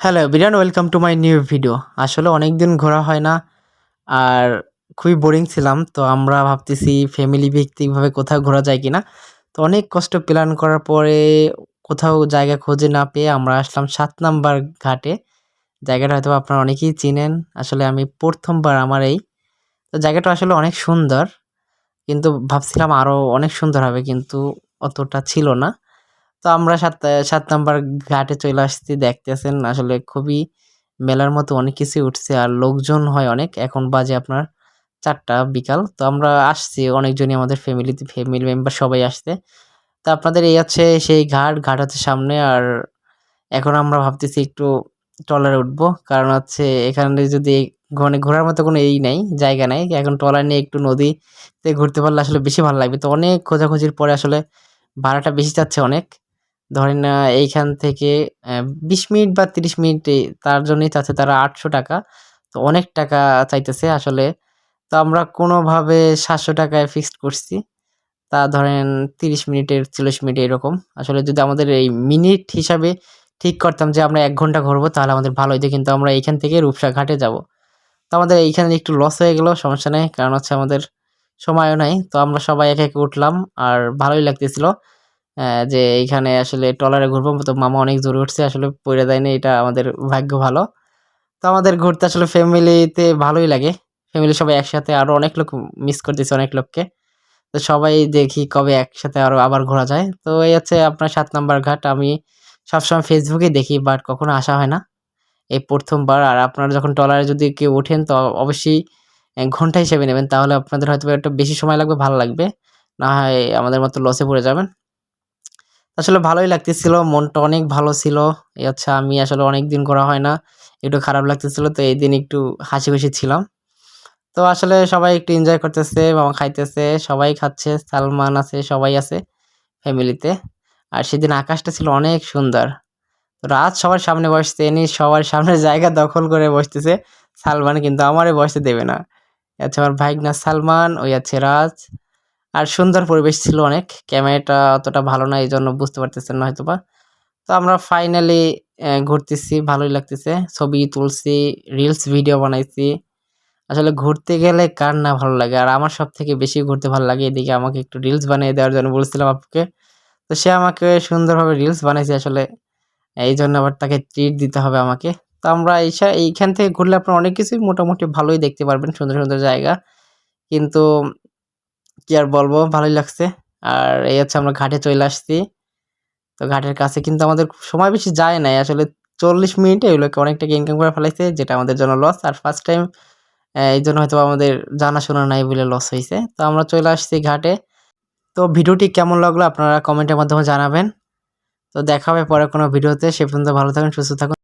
Hello everyone, welcome to my new video. আসলে অনেকদিন ঘোরা হয় না, আর খুবই বোরিং ছিলাম। তো আমরা ভাবতেছি ফ্যামিলি ভিত্তিকভাবে কোথাও ঘোরা যায় কিনা। তো অনেক কষ্ট প্ল্যান করার পরে কোথাও জায়গা খুঁজে না পেয়ে আমরা আসলাম ৭ নাম্বার ঘাটে। জায়গাটা হয়তো আপনারা অনেকেই চিনেন। আসলে আমি ১ম বার আমার এই। তো জায়গাটা আসলে অনেক সুন্দর। কিন্তু ভাবছিলাম আরো অনেক সুন্দর হবে, কিন্তু অতটা ছিল না। তো আমরা ৭ নাম্বার ঘাটে চলে আসছি। দেখতেছেন আসলে খুবই মেলার মতো অনেক কিছুই উঠছে, আর লোকজন হয় অনেক। এখন বাজে আপনার ৪টা বিকাল। তো আমরা আসছি অনেকজনই, আমাদের ফ্যামিলি মেম্বার সবাই আসছে। তো আপনাদের এই হচ্ছে সেই ঘাট, ঘাট হচ্ছে সামনে। আর এখন আমরা ভাবতেছি একটু ট্রলারে উঠবো। কারণ হচ্ছে এখানে যদি মানে ঘোরার মতো কোনো নাই, জায়গা নাই। এখন ট্রলার নিয়ে একটু নদীতে ঘুরতে পারলে আসলে বেশি ভালো লাগবে। তো অনেক খোঁজাখুঁজির পরে আসলে ভাড়াটা বেশি চাচ্ছে অনেক। ধরেন এইখান থেকে ২০ মিনিট বা ৩০ মিনিটে তার জন্যই চাচ্ছে তারা ৳৮০০। তো অনেক টাকা চাইতেছে আসলে। তো আমরা কোনোভাবে ৳৭০০ য় ফিক্সড করছি। তা ধরেন ৩০ মিনিটের ৪০ মিনিট এরকম। আসলে যদি আমাদের এই মিনিট হিসাবে ঠিক করতাম যে আমরা ১ ঘন্টা ঘুরবো, তাহলে আমাদের ভালো হইতো। কিন্তু আমরা এইখান থেকে রূপসা ঘাটে যাবো। তো আমাদের এইখানে একটু লস হয়ে গেল, সমস্যা নাই। কারণ হচ্ছে আমাদের সময়ও নাই। তো আমরা সবাই একে, একে উঠলাম। আর ভালোই লাগতেছিল। যে এইখানে আসলে ট্রলারে ঘুরবো। তো মামা অনেক জোরে উঠছে। আসলে পইড়া যায়নি, এটা আমাদের ভাগ্য ভালো। তো আমাদের ঘুরতে আসলে ফ্যামিলিতে ভালোই লাগে। ফ্যামিলির সবাই একসাথে, আরো অনেক লোক মিস করতেছি অনেক লোককে। তো সবাই দেখি কবে একসাথে আরো আবার ঘোরা যায়। তো এই হচ্ছে আপনার ৭ নাম্বার ঘাট। আমি সবসময় ফেসবুকে দেখি, বাট কখনো আসা হয় না। এই ১ম বার। আর আপনারা যখন ট্রলারে যদি কেউ ওঠেন, তো অবশ্যই ঘন্টা হিসেবে নেবেন। তাহলে আপনাদের হয়তোবা একটু বেশি সময় লাগবে, ভালো লাগবে। না হয় আমাদের মতো লসে পড়ে যাবেন। আসলে ভালোই লাগতেছিল। মনটা অনেক ভালো ছিল। এই হচ্ছে আমি আসলে অনেকদিন ঘোরা হয় না। একটু খারাপ লাগতেছিল। তো এইদিন একটু হাসি-খুশি ছিলাম। তো আসলে সবাই একটু এনজয় করতেছে, মামা খাইতেছে, সবাই খাচ্ছে। সালমান আছে, সবাই আছে ফ্যামিলিতে। আর সেদিন আকাশটা ছিল অনেক সুন্দর। রাজ সবার সামনে বসছে, ইনি সবার সামনে জায়গা দখল করে বসতেছে। সালমান কিন্তু আমারে বসতে দেবে না। এ হচ্ছে আমার ভাইগনা সালমান, ওই আছে রাজ। আর সুন্দর পরিবেশ ছিল অনেক। ক্যামেরাটা অতটা ভালো না, এজন্য বুঝতে পারতেছেন না হয়তোবা। তো আমরা ফাইনালি ঘুরতেছি, ভালোই লাগতেছে। ছবি তুলছি, রিলস ভিডিও বানাইছি। আসলে ঘুরতে গেলে কার না ভালো লাগে? আর আমার সবথেকে বেশি ঘুরতে ভালো লাগে। এদিকে আমাকে একটু রিলস বানিয়ে দেওয়ার জন্য বলছিলাম আপুকে। তো সে আমাকে সুন্দরভাবে রিলস বানাইছে আসলে। এইজন্য আবার তাকে ট্রিট দিতে হবে আমাকে। তো আমরা এইখান থেকে ঘুরলে আপনারা অনেক কিছুই মোটামুটি ভালোই দেখতে পারবেন, সুন্দর, সুন্দর জায়গা। কিন্তু কি আর বলবো, ভালোই লাগছে। আর এই হচ্ছে আমরা ঘাটে চইলে আসছি। তো ঘাটের কাছে কিন্তু আমাদের সময় বেশি যায় নাই। আসলে ৪০ মিনিটে এগুলোকে অনেক টাকা ইনকাম করে ফেলাইছে, যেটা আমাদের জন্য লস। আর ফার্স্ট টাইম এইজন্য হয়তোবা আমাদের জানাশোনা নাই বলে লস হইছে। তো আমরা চলে আসছি ঘাটে। তো ভিডিওটি কেমন লাগলো আপনারা কমেন্টের মাধ্যমে জানাবেন। তো দেখা হবে পরে কোনো ভিডিওতে। সে পর্যন্ত ভালো থাকুন, সুস্থ থাকুন।